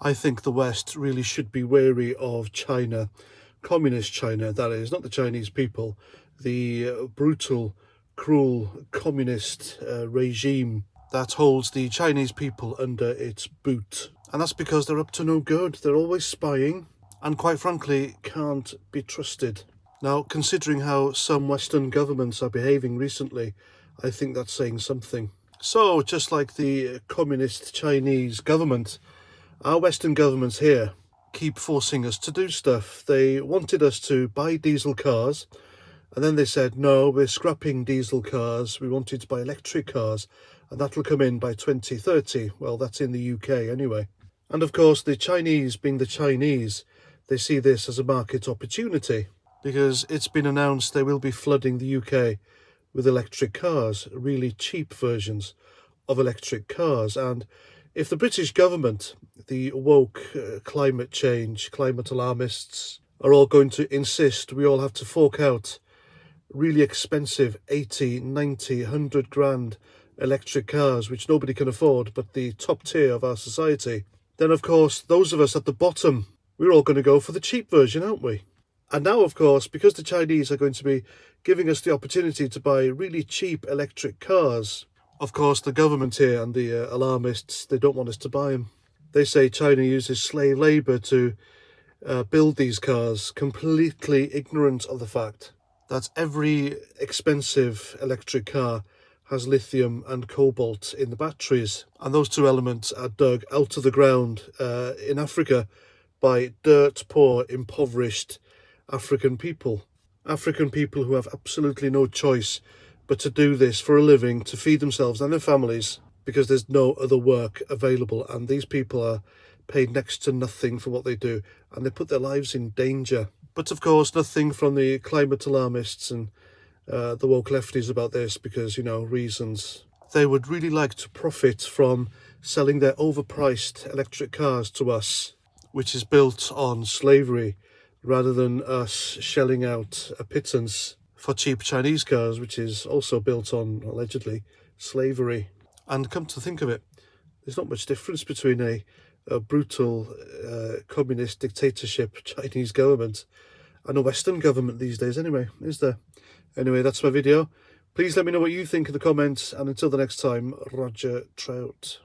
I think the West really should be wary of China, communist China, that is, not the Chinese people, the brutal, cruel, communist regime that holds the Chinese people under its boot. And that's because they're up to no good. They're always spying and, quite frankly, can't be trusted. Now, considering how some Western governments are behaving recently, I think that's saying something. So, just like the communist Chinese government, our Western governments here keep forcing us to do stuff. They wanted us to buy diesel cars, and then they said, no, we're scrapping diesel cars. We wanted to buy electric cars, and that will come in by 2030. Well, that's in the UK anyway. And of course, the Chinese, being the Chinese, they see this as a market opportunity because it's been announced they will be flooding the UK with electric cars, really cheap versions of electric cars. And if the British government, the woke climate change, climate alarmists, are all going to insist we all have to fork out really expensive 80, 90, 100 grand electric cars, which nobody can afford but the top tier of our society, then of course those of us at the bottom, we're all going to go for the cheap version, aren't we? And now, of course, because the Chinese are going to be giving us the opportunity to buy really cheap electric cars, of course, the government here and the alarmists, they don't want us to buy them. They say China uses slave labour to build these cars, completely ignorant of the fact that every expensive electric car has lithium and cobalt in the batteries. And those two elements are dug out of the ground in Africa by dirt poor, impoverished African people. African people who have absolutely no choice but to do this for a living, to feed themselves and their families, because there's no other work available. And these people are paid next to nothing for what they do, and they put their lives in danger. But of course, nothing from the climate alarmists and the woke lefties about this, because, reasons. They would really like to profit from selling their overpriced electric cars to us, which is built on slavery, rather than us shelling out a pittance for cheap Chinese cars, which is also built on, allegedly, slavery. And come to think of it, there's not much difference between a brutal communist dictatorship Chinese government and a Western government these days anyway, is there? Anyway, that's my video. Please let me know what you think in the comments, and until the next time, Roger Trout.